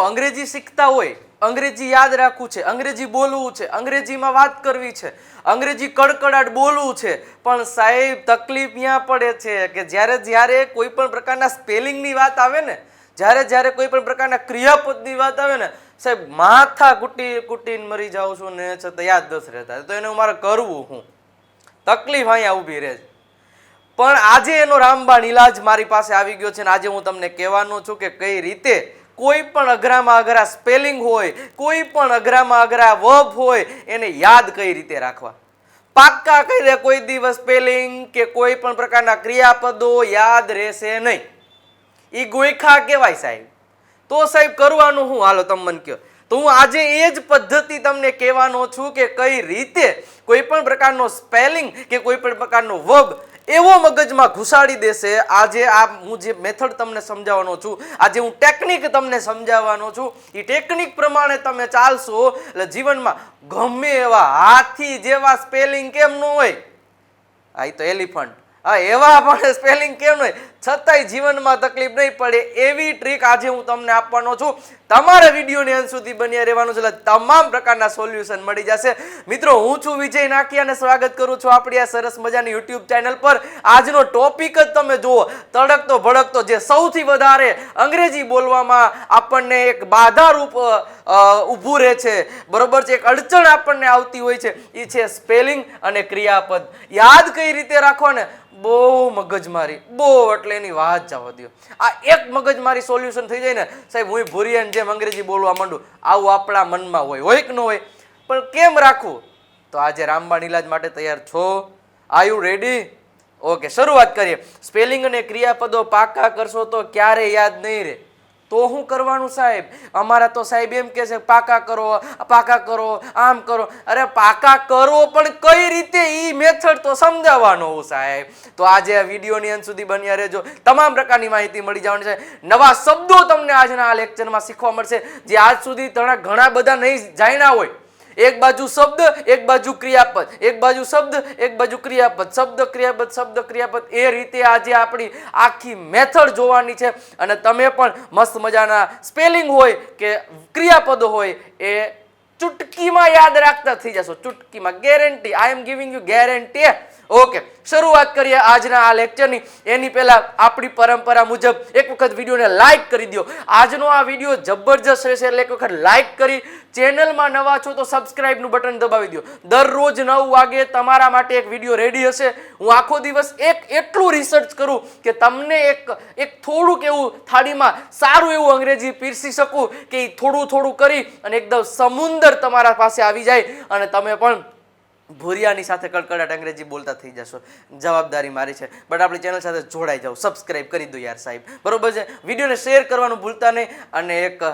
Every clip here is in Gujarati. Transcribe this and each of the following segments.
મિત્રો અંગ્રેજી શીખતા હોય, અંગ્રેજી યાદ રાખવું છે, અંગ્રેજી બોલવું છે, અંગ્રેજીમાં વાત કરવી છે, અંગ્રેજી કડકડાટ બોલવું છે, પણ સાહેબ તકલીફ ત્યાં પડે છે કે જ્યારે કોઈ પણ પ્રકારના સ્પેલિંગની વાત આવે ને, જ્યારે કોઈ પણ પ્રકારના ક્રિયાપદની વાત આવે ને, સાહેબ માથા કુટીને મરી જાઉં છું ને છતાં યાદ નથી રહેતા. તો એને મારે કરવું હું, તકલીફ અહીંયા ઊભી રહે છે. પણ આજે એનો રામબાણ ઈલાજ મારી પાસે આવી ગયો છે ને આજે હું તમને કહેવાનો છું કે કઈ રીતે કોઈ પણ અઘરામાં અઘરા સ્પેલિંગ હોય, કોઈ પણ અઘરામાં અઘરા વર્બ હોય એને યાદ કઈ રીતે રાખવા. પાક્કા કહી દે કોઈ દિવસ સ્પેલિંગ કે કોઈ પણ પ્રકારના ક્રિયાપદો યાદ રહેશે નહીં. ઈ ગોઈખા કહેવાય સાહેબ. તો સાહેબ કરવાનું હું, હાલો તમે મને કહો. તો હું આજે એ જ પદ્ધતિ તમને કહેવાનો છું કે કઈ રીતે કોઈ પણ પ્રકારનો સ્પેલિંગ કે કોઈ પણ પ્રકારનો વર્બ એવો મગજમાં ઘુસાડી દેશે. આજે આ હું જે મેથડ તમને સમજાવવાનો છું, આજે હું ટેકનિક તમને સમજાવવાનો છું, એ ટેકનિક પ્રમાણે તમે ચાલશો એટલે જીવનમાં ગમે એવા હાથી જેવા સ્પેલિંગ કેમ ન હોય, આ તો એલિફન્ટ, હા એવા પણ સ્પેલિંગ કેમ ન હોય, છતાંય જીવનમાં તકલીફ નહીં પડે એવી ટ્રીક આજે હું તમને આપવાનો છું. તમારે વિડીયોની અંત સુધી બન્યા રહેવાનું છે એટલે તમામ પ્રકારના સોલ્યુશન મળી જશે. મિત્રો હું છું વિજય નાકિયા અને સ્વાગત કરું છું આપણી આ સરસ મજાની યુટ્યુબ ચેનલ પર. આજનો ટોપિક જ તમે જુઓ, તડકતો ભડકતો, જે સૌથી વધારે અંગ્રેજી બોલવામાં આપણને એક બાધારૂપ ઊભું રહે છે, બરોબર છે, એક અડચણ આપણને આવતી હોય છે, એ છે સ્પેલિંગ અને ક્રિયાપદ. યાદ કઈ રીતે રાખો ને, બહુ મગજમારી, બહુ એટલે એની વાત જવા દો. આ એક મગજમારી સોલ્યુશન થઈ જાય ને સાહેબ, હું ભૂરિયાની જેમ અંગ્રેજી બોલવા માંડું, આવું આપણા મનમાં હોય કે ન હોય. પણ કેમ રાખવું? તો આજે રામબાણ ઈલાજ માટે તૈયાર છો? Are you ready? ઓકે, શરૂઆત કરીએ. સ્પેલિંગ અને ક્રિયાપદો પાકા કરશો તો ક્યારે યાદ નહીં રહે. તો શું કરવાનું સાહેબ? અમારા તો સાહેબ એમ કે છે પાકા કરો, આમ કરો. અરે પાકા કરો પણ કઈ રીતે, ઈ મેથડ તો સમજાવવાનો હું સાહેબ. તો આજે આ વિડીયોની અંત સુધી બન્યા રહેજો, તમામ પ્રકારની માહિતી મળી જવાની છે. નવા શબ્દો તમને આજના આ લેક્ચરમાં શીખવા મળશે જે આજ સુધી ઘણા બધા નહીં જાણ્યા હોય. એક બાજુ શબ્દ, એક બાજુ ક્રિયાપદ, એક બાજુ શબ્દ, એક બાજુ ક્રિયાપદ, શબ્દ ક્રિયાપદ, શબ્દ ક્રિયાપદ, એ રીતે આજે આપણી આખી મેથડ જોવાની છે. અને તમે પણ મસ્ત મજાના સ્પેલિંગ હોય કે ક્રિયાપદો હોય એ ચુટકીમાં યાદ રાખતા થઈ જશો, ચુટકીમાં, guarantee. I am giving you guarantee. Okay, શરૂઆત કરીએ આજના આ લેક્ચરની. એની પહેલા આપણી પરંપરા મુજબ એક વખત વિડીયોને લાઈક કરી દો. આજનો આ વિડીયો જબરજસ્ત રહેશે એટલે એક વખત લાઈક કરી, ચેનલમાં નવા છો તો સબસ્ક્રાઇબનું બટન દબાવી દો. દરરોજ 9 વાગે તમારા માટે એક વિડીયો રેડી હશે. હું આખો દિવસ એટલું રિસર્ચ કરું કે તમને એક થોડુંક એવું થાળીમાં સારું એવું અંગ્રેજી પીરસી શકું કે થોડું કરી અને એકદમ સમુંદર તમારા પાસે આવી જાય અને તમે પણ ભૂરિયાની સાથે કડકડાટ અંગ્રેજી બોલતા થઈ જશો. જવાબદારી મારી છે, બટ આપણી ચેનલ સાથે જોડાઈ જાઓ, સબસ્ક્રાઇબ કરી દો યાર સાહેબ, બરોબર છે. વિડીયોને શેર કરવાનું ભૂલતા નહીં અને એક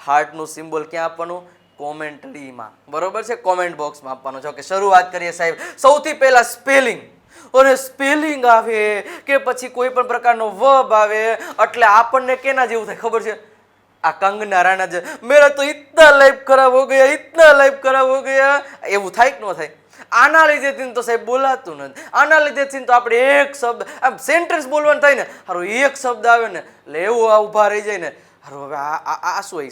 હાર્ટનું સિમ્બોલ ક્યાં આપવાનું? કોમેન્ટરીમાં, બરોબર છે, કોમેન્ટ બોક્સમાં આપવાનો છે. ઓકે, શરૂઆત કરીએ સાહેબ. સૌથી પહેલા સ્પેલિંગ. અને સ્પેલિંગ આવે કે પછી કોઈ પણ પ્રકારનો વર્બ આવે એટલે આપણને કેના જેવું થાય ખબર છે? આ કંગના રાણા જે મેરા તો ઇતના લાઈફ ખરાબ હો ગયા, ઇતના લાઈફ ખરાબ હો ગયા, એવું થાય કે ન થાય? આના લીધેથી તો સાહેબ બોલાતું નથી. આના લીધેથી તો આપણે એક શબ્દ આમ સેન્ટેન્સ બોલવાનું થાય ને, હારું એક શબ્દ આવે ને એટલે એવું ઊભા રહી જાય ને, હારું હવે આંસુ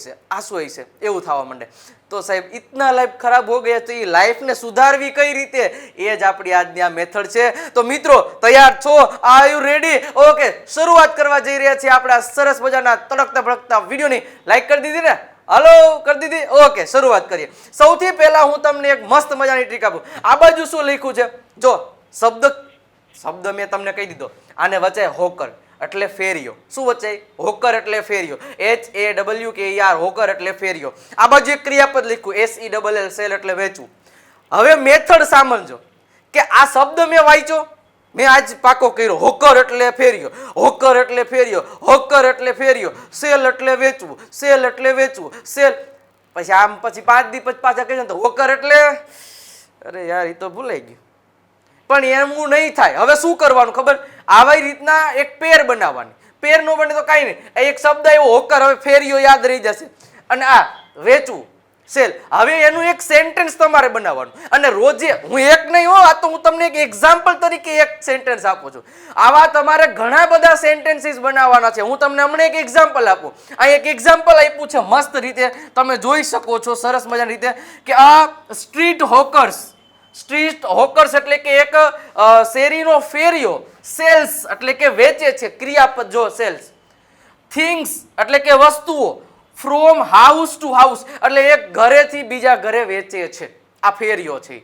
છે એવું થવા માંડે. તો સાહેબ ઇતના લાઈફ ખરાબ હો ગયા, તો એ લાઈફને સુધારવી કઈ રીતે, એ જ આપણી આજની આ મેથડ છે. તો મિત્રો તૈયાર છો? Are you ready? ઓકે, શરૂઆત કરવા જઈ રહ્યા છીએ આપણા સરસ મજાના તડકતા ભડકતા વિડીયોની. લાઈક કરી દીધી ને? હલો, કરી દીધી? ઓકે, શરૂઆત કરીએ. સૌથી પહેલા હું તમને એક મસ્ત મજાની ટ્રીક આપું. આ બાજુ શું લખ્યું છે જો, શબ્દ મેં તમને કહી દીધો. આને વચ્ચે હોકર એટલે ફેરિયો. શું વચ્ચે? હોકર એટલે ફેરિયો, HAWKER, હોકર એટલે ફેરિયો. આ બાજુ એક ક્રિયાપદ લખ્યું SELL, સેલ એટલે વેચવું. હવે મેથડ સાંભળજો કે આ શબ્દ મેં વાંચ્યો, મેં આજ પાકો કર્યો, હોકર એટલે ફેરિયો, હોકર એટલે ફેરિયો, હોકર એટલે ફેરિયો, સેલ એટલે વેચવું, સેલ એટલે વેચવું, સેલ. પછી આમ પછી 5 દી પછી પાછા કહે તો હોકર એટલે, અરે યાર એ તો ભૂલાઈ ગયું. પણ એવું નહીં થાય. હવે શું કરવાનું ખબર? આવી રીતના એક પેર બનાવવાની. પેર નો બને તો કાંઈ નહીં, એક શબ્દ આવ્યો હોકર, હવે ફેરિયો યાદ રહી જશે. અને આ વેચવું, સેલ. હવે એનું એક સેન્ટેન્સ તમારે બનાવવાનું અને રોજે, હું એક નહીં હો, આ તો હું તમને એક એક્ઝામ્પલ તરીકે એક સેન્ટેન્સ આપું છું. આવા તમારે ઘણા બધા સેન્ટેન્સીસ બનાવવાના છે. હું તમને હમણાં એક એક્ઝામ્પલ આપું. આ એક એક્ઝામ્પલ આપ્યું છે મસ્ત રીતે, તમે જોઈ શકો છો સરસ મજાની રીતે કે આ સ્ટ્રીટ હોકર્સ એટલે કે એક શેરીનો ફેરિયો, સેલ્સ એટલે કે વેચે છે, ક્રિયાપદ જો સેલ્સ, થિંગ્સ એટલે કે વસ્તુઓ, ફ્રોમ હાઉસ ટુ હાઉસ એટલે એક ઘરેથી બીજા ઘરે વેચે છે, આ ફેરિયો છે.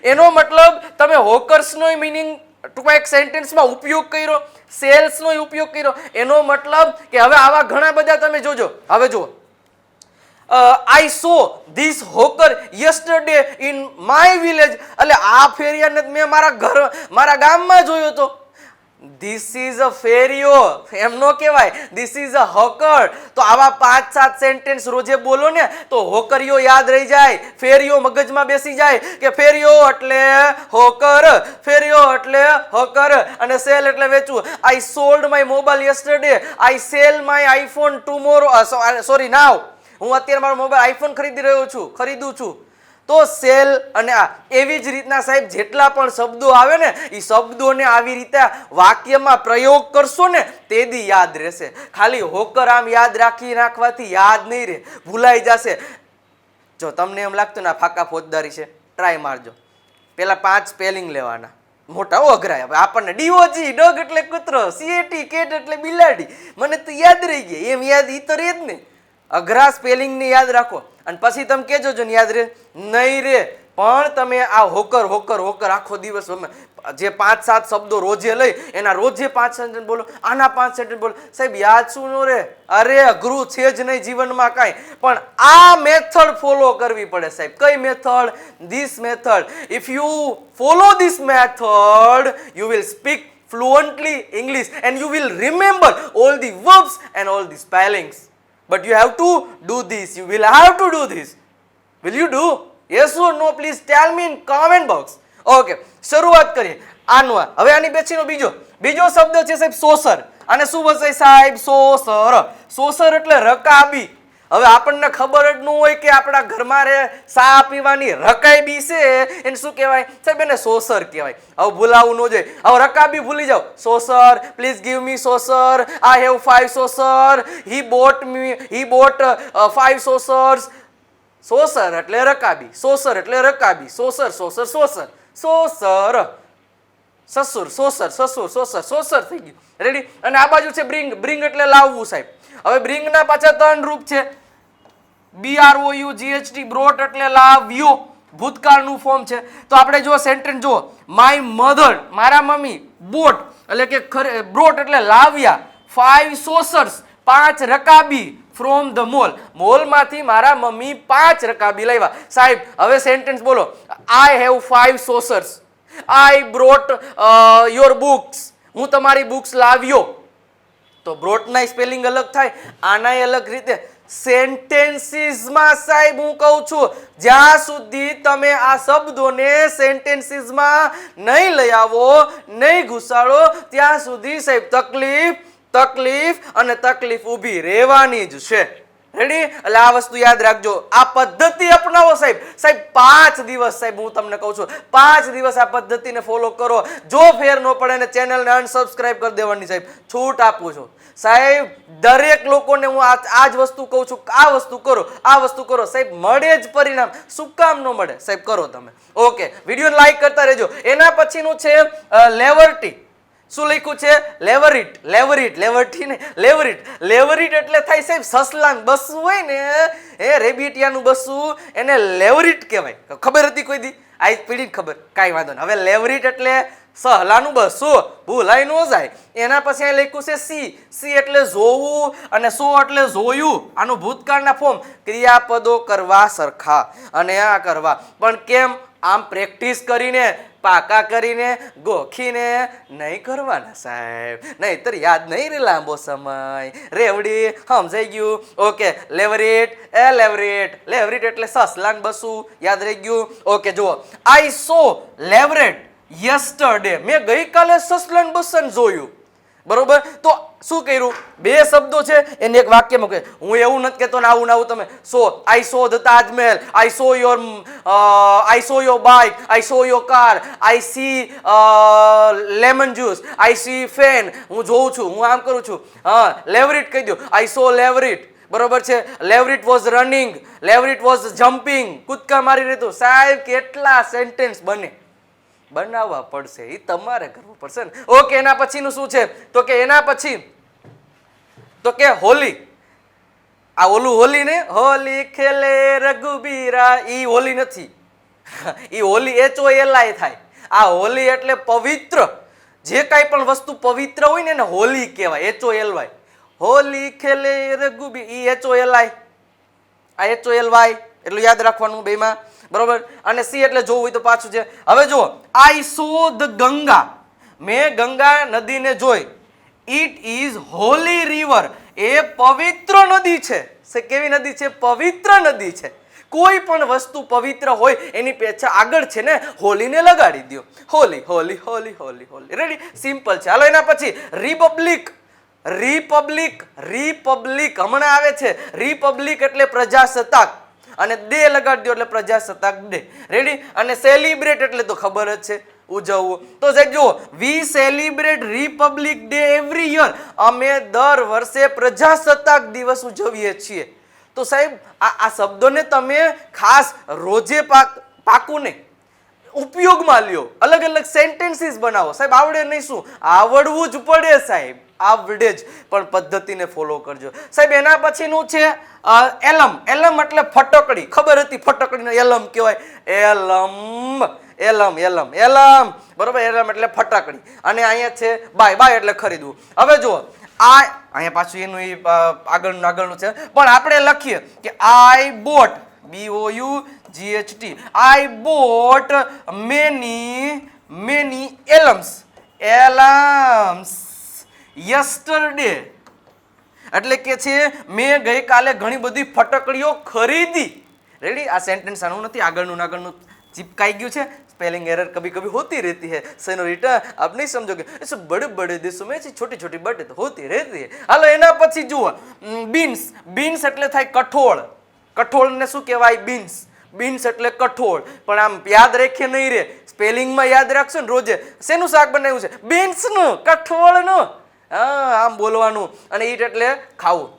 એનો મતલબ તમે હોકર્સનો મીનિંગ ટૂંકમાં એક સેન્ટેન્સમાં ઉપયોગ કર્યો, સેલ્સનો ઉપયોગ કર્યો. એનો મતલબ કે હવે આવા ઘણા બધા તમે જોજો. હવે જુઓ, I saw this hawker yesterday in my village એટલે આ ફેરિયાને મેં મારા ગામમાં જોયો તો. This is a ફેરિયો, એમ નો કહેવાય, this is a hawker. તો આવા 5-7 સેન્ટેન્સ રોજે બોલો ને તો હોકરિયો યાદ રહી જાય, ફેરિયો મગજમાં બેસી જાય કે ફેરિયો એટલે હોકર, ફેરિયો એટલે હોકર અને સેલ એટલે વેચવું. I sold my mobile yesterday, I sell my iPhone tomorrow, sorry now. હું અત્યારે મારો મોબાઈલ આઈફોન ખરીદું છું. તો સેલ અને આ એવી જ રીતના સાહેબ જેટલા પણ શબ્દો આવે ને એ શબ્દોને આવી રીતે વાક્યમાં પ્રયોગ કરશો ને તેથી યાદ રહેશે. ખાલી હોકર આમ યાદ રાખવાથી યાદ નહીં રહે, ભૂલાઈ જશે. જો તમને એમ લાગતું ને આ ફાકા ફોજદારી છે, ટ્રાય મારજો. પેલા 5 સ્પેલિંગ લેવાના, મોટા અઘરા. હવે આપણને ડીઓજી ડોગ એટલે કૂતરો, સીએટી કેટ એટલે બિલાડી, મને તો યાદ રહી ગયા. એમ યાદ ઈ તો રહે જ ને. અઘરા સ્પેલિંગ ને યાદ રાખો અને પછી તમે કહેજો જો યાદ રહે નહીં રે. પણ તમે આ હોકર આખો દિવસ જે 5-7 શબ્દો રોજે લઈ એના રોજે 5 સેન્ટેન્સ બોલો, આના 5 સેન્ટેન્સ બોલો. સાહેબ યાદ શું નો રે? અરે અઘરું છે જ નહીં જીવનમાં કાંઈ, પણ આ મેથડ ફોલો કરવી પડે સાહેબ. કઈ method? This method. If you follow this method you will speak fluently English and you will remember all the verbs and all the spellings. But you have to do this. You will have to do this. Will you do? Yes or no? Please tell me in comment box. Okay. શરૂઆત કરીએ આનો. હવે આની પછીનો બીજો શબ્દ છે સાહેબ સોસર. અને શું વસાય સાહેબ? સોસર. સોસર એટલે રકાબી. હવે આપણને ખબર જ ન હોય કે આપણા ઘરમાં રે ચા પીવાની રકાબી છે, એને શું કહેવાય સાહેબ? એને સોસર કહેવાય. હવે ભૂલાવું ન જોઈએ. હવે રકાબી ભૂલી જાઓ. Saucer, please give me saucer, I have 5 saucer, he bought 5 saucers. Saucer એટલે રકાબી, સોસર એટલે રકાબી, સોસર સોસર સસુર, સોસર થઈ ગયું. રેડી? અને આ બાજુ છે બ્રિંગ એટલે લાવવું સાહેબ. હવે બ્રિંગ ના પાછા 3 રૂપ છે. BROUGHT, બ્રોટ એટલે લાવ્યો, ભૂતકાળનું ફોર્મ છે. તો આપણે જો સેન્ટેન્સ જુઓ, માય મધર, મારા મમ્મી, બોટ એટલે કે બ્રોટ એટલે લાવ્યા, 5 સોસર્સ 5 રકાબી, ફ્રોમ ધ મોલમાંથી મારા મમ્મી 5 રકાબી લાવ્યા. સાહેબ હવે સેન્ટેન્સ બોલો. I have 5 saucers, I brought your books, હું તમારી બુક્સ લાવ્યો. તો બ્રોટના સ્પેલિંગ અલગ થાય, આનાય અલગ રીતે. સેન્ટેન્સીસમાં સાહેબ હું કહું છું જ્યાં સુધી તમે આ શબ્દોને સેન્ટેન્સીસમાં નહીં લઈ આવો, નહીં ઘુસાડો, ત્યાં સુધી સાહેબ તકલીફ ઊભી રહેવાની જ છે. રેડી? એટલે આ વસ્તુ યાદ રાખજો. આ પદ્ધતિ અપનાવો સાહેબ. 5 દિવસ સાહેબ હું તમને કહું છું, 5 દિવસ આ પદ્ધતિને ફોલો કરો. જો ફેર ન પડે ને ચેનલને અનસબસ્ક્રાઇબ કરી દેવાની સાહેબ. છૂટ આપું છું સાહેબ. દરેક લોકોને હું આ જ વસ્તુ કહું છું, આ વસ્તુ કરો સાહેબ. મળે જ પરિણામ. શું કામ ન મળે સાહેબ? કરો તમે. ઓકે, વિડીયોને લાઈક કરતા રહેજો. એના પછીનું છે લેવર્ટી. શું લખ્યું છે? લેવરિટ એટલે થાય સાહેબ સસલાનું બસું હોય ને, એ રેબિટિયાનું બસું, એને લેવરિટ કહેવાય. ખબર હતી કોઈ દી? આ પીઢી ખબર, કાંઈ વાંધો નહીં. હવે લેવરિટ એટલે સહલાનું બસું, ભૂલાઈ ન જાય. એના પછી અહીં લખ્યું છે સી એટલે જોવું અને સો એટલે જોયું. આનું ભૂતકાળના ફોર્મ, ક્રિયાપદો કરવા સરખા અને આ કરવા. પણ કેમ? આમ પ્રેક્ટિસ કરીને, પાકા કરીને, ગોખીને નહીં કરવાના સાહેબ, નહીતર યાદ નહીં રે લાંબો સમય. રેવડી સમજાઈ ગયું? ઓકે. લેવરેટ એટલે સસલાન બસું, યાદ રહી ગયું? ઓકે જુઓ, આઈ સો લેવરેટ યસ્ટરડે, મેં ગઈકાલે સસલાન બસન જોયું. બરોબર. તો શું કર્યું, બે શબ્દો છે એને એક વાક્યમાં કહે. હું એવું નથી કહેતો ને આવું ને આવું તમે I saw the Taj Mahal, I saw your bike, I saw your car, I see lemon juice, I see fan, હું જોઉં છું, હું આમ કરું છું. લેવરિટ કહી દો, આઈ સો લેવરિટ. બરોબર છે. લેવરિટ વોઝ રનિંગ, લેવરિટ વોઝ જમ્પિંગ, કૂદકા મારી રહેતું. સાહેબ કેટલા સેન્ટેન્સ બનાવવા પડશે, એ તમારે કરવું પડશે ને. ઓકે, એના પછીનું શું છે તો કે એના પછી તો કે હોલી. આ ઓલું હોલી ને, હોલી ખેલે રઘુબીરા, ઈ હોલી નથી. ઈ હોલી HOLI થાય. આ હોલી એટલે પવિત્ર. જે કાંઈ પણ વસ્તુ પવિત્ર હોય ને એને હોલી કહેવાય. HOLY. હોલી ખેલે રઘુબી, ઈ HOLI. આ HOLY એટલું યાદ રાખવાનું બેમાં. બરોબર. અને સી એટલે જોવું હોય તો પાછું છે. હવે જુઓ, આઈ સો ધ ગંગા, મેં ગંગા નદીને જોઈ. ઇટ ઇઝ હોલી રિવર, એ પવિત્ર નદી છે. કેવી નદી છે? પવિત્ર નદી છે. કોઈ પણ વસ્તુ પવિત્ર હોય એની પેછા આગળ છે ને હોલીને લગાડી દો. હોલી હોલી હોલી હોલી હોલી. રેડી? સિમ્પલ છે. હાલો એના પછી રિપબ્લિક. રિપબ્લિક, રિપબ્લિક હમણાં આવે છે. રિપબ્લિક એટલે પ્રજાસત્તાક, અને ડે લગાડી દો એટલે પ્રજાસત્તાક ડે. રેડી? અને સેલિબ્રેટ એટલે તો ખબર જ છે, ઉજવવું. તો સાહેબ જુઓ, we celebrate Republic day every year. અમે દર વર્ષે પ્રજાસત્તાક દિવસ ઉજવીએ છીએ. તો સાહેબ આ શબ્દોને તમે ખાસ રોજે પાકું ને ઉપયોગમાં લ્યો, અલગ અલગ સેન્ટેન્સીસ બનાવો. સાહેબ આવડે નહીં શું? આવડવું જ પડે સાહેબ, આવડે જ, પણ પદ્ધતિને ફોલો કરજો સાહેબ. એના પછીનું છે એલમ. એલમ એટલે ફટકડી. ખબર હતી ફટકડીનો એલમ કહેવાય? એલમ, એલમ, એલમ, એલમ. બરોબર. એલમ એટલે ફટાકડી. અને અહીંયા છે બાય. બાય એટલે ખરીદવું. હવે જુઓ, આ અહીંયા પાછું એનું આગળનું છે, પણ આપણે લખીએ કે I bought, BOUGHT, I bought many alms, alms yesterday. એટલે કે છે મેં ગઈકાલે ઘણી બધી ફટકડીઓ ખરીદી. રેડી? આ સેન્ટેન્સ આનું નથી, આગળનું ચિપકાઈ ગયું છે. स्पेलिंग एरर कभी कभी होती रहती है सेनोरिटा, आप नहीं समझोगे. ऐसे बड़े बड़े देशों में ऐसी छोटी छोटी बातें तो होती रहती है. हालो एना પછી જુઓ, બીન્સ. બીન્સ એટલે થાય કઠોળ. કઠોળને શું કહેવાય? બીન્સ. બીન્સ એટલે કઠોળ. પણ આમ યાદ રાખીએ નહીં રે, સ્પેલિંગમાં યાદ રાખશો ને રોજે. શેનું શાક બનાવ્યું છે? બીન્સનું, કઠોળનું. આમ બોલવાનું. અને ઈટ એટલે ખાવું.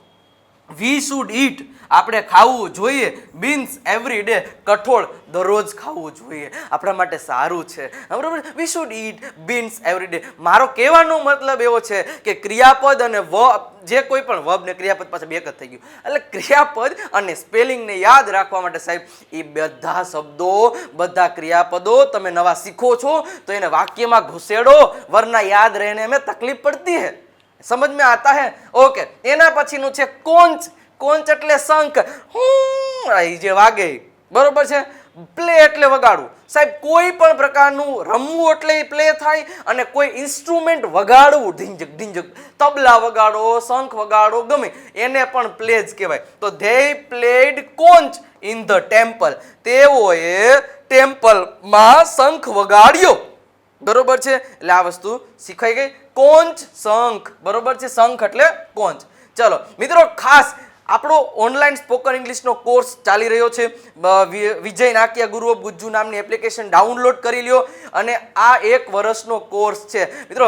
વી શુડ ઈટ, આપણે ખાવું જોઈએ. બીન્સ એવરી ડે, કઠોળ દરરોજ ખાવું જોઈએ, આપણા માટે સારું છે. બરાબર? We should eat beans every day. મારો કહેવાનો મતલબ એવો છે કે ક્રિયાપદ અને જે કોઈ પણ વર્બ ને ક્રિયાપદ પાસે બે જ થઈ ગયું. એટલે ક્રિયાપદ અને સ્પેલિંગને યાદ રાખવા માટે સાહેબ એ બધા શબ્દો, બધા ક્રિયાપદો તમે નવા શીખો છો તો એને વાક્યમાં ઘુસેડો, વરના યાદ રહેને में તકલીફ પડતી है. સમજ में आता है? ઓકે. એના પછીનું છે કોંચ. કોંચ એટલે શંખ, જે વાગે. બરોબર છે. પ્લે એટલે વગાડવું. સાહેબ કોઈ પણ પ્રકારનું રમવું એટલે પ્લે થાય, અને કોઈ ઇન્સ્ટ્રુમેન્ટ વગાડવું, ઢીંજક ઢીંજક, તબલા વગાડો, શંખ વગાડો, ગમે એને પણ પ્લે જ કહેવાય. તો they played conch in the temple. તેઓએ ટેમ્પલમાં શંખ વગાડ્યો. બરોબર છે? એટલે આ વસ્તુ શીખાઈ ગઈ. કોંચ, શંખ. બરોબર છે? શંખ એટલે કોંચ. ચલો મિત્રો, ખાસ આપણો ઓનલાઈન સ્પોકન ઇંગ્લિશનો કોર્સ ચાલી રહ્યો છે. વિજય નાકિયા ગુરુ ઓફ ગુજ્જુ નામની એપ્લિકેશન ડાઉનલોડ કરી લ્યો. અને આ 1 વર્ષનો કોર્સ છે મિત્રો.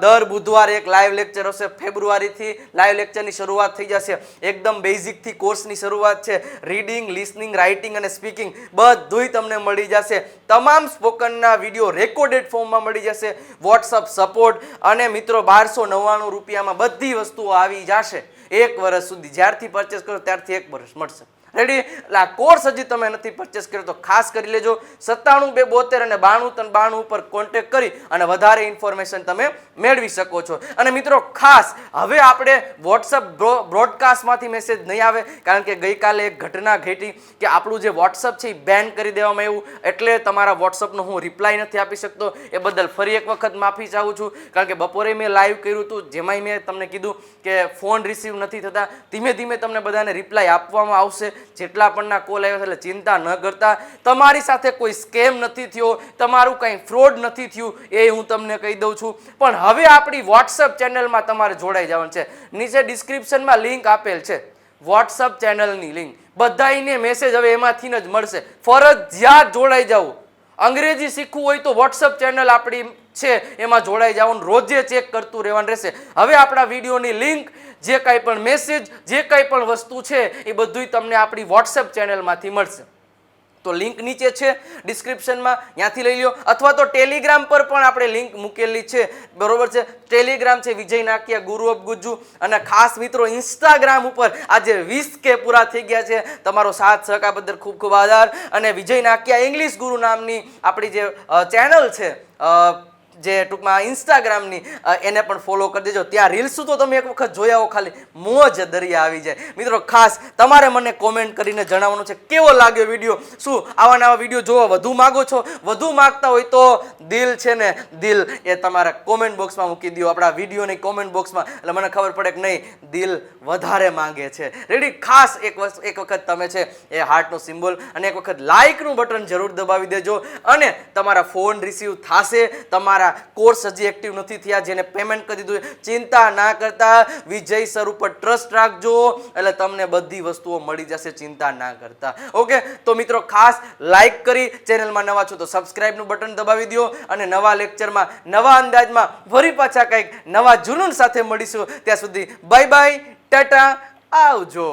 દર બુધવારે એક લાઈવ લેક્ચર હશે. ફેબ્રુઆરીથી લાઈવ લેક્ચરની શરૂઆત થઈ જશે. એકદમ બેઝિકથી કોર્સની શરૂઆત છે. રીડિંગ, લિસનિંગ, રાઇટિંગ અને સ્પીકિંગ બધુંય તમને મળી જશે. તમામ સ્પોકનના વિડીયો રેકોર્ડેડ ફોર્મમાં મળી જશે. WhatsApp support. અને મિત્રો 1299 રૂપિયામાં બધી વસ્તુઓ આવી જશે 1 વર્ષ સુધી. જ્યારથી પરચેસ કરો ત્યારથી 1 વર્ષ મળશે. રેડી? એટલે આ કોર્સ હજી તમે નથી પરચેસ કર્યો તો ખાસ કરી લેજો. 97 272 અને 92 392 ઉપર કોન્ટેક્ટ કરી અને વધારે ઇન્ફોર્મેશન તમે મેળવી શકો છો. અને મિત્રો ખાસ હવે આપણે વોટ્સઅપ બ્રોડકાસ્ટમાંથી મેસેજ નહીં આવે, કારણ કે ગઈકાલે એક ઘટના ઘટી કે આપણું જે વોટ્સઅપ છે એ બેન કરી દેવામાં આવ્યું. એટલે તમારા વોટ્સઅપનો હું રિપ્લાય નથી આપી શકતો. એ બદલ ફરી એક વખત માફી ચાહું છું, કારણ કે બપોરે મેં લાઈવ કર્યું હતું, જેમાંય મેં તમને કીધું કે ફોન રિસીવ નથી થતા. ધીમે ધીમે તમને બધાને રિપ્લાય આપવામાં આવશે. જેટલા પણના કોલ આવ્યા છે એટલે ચિંતા ન કરતા. તમારી સાથે કોઈ સ્કેમ નથી થયો, તમારું કંઈ ફ્રોડ નથી થયું, એ હું તમને કહી દઉં છું. પણ હવે આપણી વોટ્સઅપ ચેનલમાં તમારે જોડાઈ જવાનું છે. નીચે ડિસ્ક્રિપ્શનમાં લિંક આપેલ છે, વોટ્સઅપ ચેનલની લિંક. બધાઈને મેસેજ હવે એમાંથી જ મળશે. ફરજિયાત જોડાઈ જાવ. અંગ્રેજી શીખવું હોય તો વોટ્સઅપ ચેનલ આપણી છે એમાં જોડાઈ જવાનું, રોજે ચેક કરતું રહેવાનું રહેશે. હવે આપણા વિડીયોની લિંક, જે કાંઈ પણ મેસેજ, જે કાંઈ પણ વસ્તુ છે એ બધું તમને આપણી વોટ્સએપ ચેનલમાંથી મળશે. તો લિંક નીચે છે ડિસ્ક્રિપ્શનમાં, ત્યાંથી લઈ લો. અથવા તો ટેલિગ્રામ પર પણ આપણે લિંક મૂકેલી છે, બરોબર છે. ટેલિગ્રામ છે વિજય નાકિયા ગુરુ ઓફ ગુજ્જુ. અને ખાસ મિત્રો ઇન્સ્ટાગ્રામ ઉપર આજે 20K પૂરા થઈ ગયા છે. તમારો સાથ સહકાર બદલ ખૂબ ખૂબ આભાર. અને વિજય નાકિયા ઇંગ્લિશ ગુરુ નામની આપણી જે ચેનલ છે, જે ટૂંકમાં ઇન્સ્ટાગ્રામની, એને પણ ફોલો કરી દેજો. ત્યાં રીલ્સ તો તમે એક વખત જોઈ આવો, ખાલી મોજ દરિયા આવી જાય. મિત્રો ખાસ તમારે મને કોમેન્ટ કરીને જણાવવાનું છે કેવો લાગ્યો વિડીયો. શું આવા નવા વિડીયો જોવા વધુ માગો છો? વધુ માગતા હોય તો દિલ છે ને, દિલ એ તમારા કોમેન્ટ બોક્સમાં મૂકી દો, આપણા વિડીયોની કોમેન્ટ બોક્સમાં, એટલે મને ખબર પડે કે નહીં દિલ વધારે માંગે છે. રેડી? ખાસ એક વખત તમે છે એ હાર્ટનો સિમ્બોલ અને એક વખત લાઇકનું બટન જરૂર દબાવી દેજો. અને તમારા ફોન રિસીવ થશે. તમારા કોર્સ હજી એક્ટિવ નથી થયા, જેને પેમેન્ટ કરી દીધું, ચિંતા ના કરતા, વિજય સર ઉપર ટ્રસ્ટ રાખજો, એટલે તમને બધી વસ્તુઓ મળી જશે. ચિંતા ના કરતા. ઓકે, તો મિત્રો ખાસ લાઈક કરી, ચેનલમાં નવા છો તો સબસ્ક્રાઇબનું બટન દબાવી દો. અને નવા લેક્ચરમાં, નવા અંદાજમાં ફરી પાછા કંઈક નવા જુનૂન સાથે મળીશું. ત્યાં સુધી બાય બાય, ટાટા, આવજો.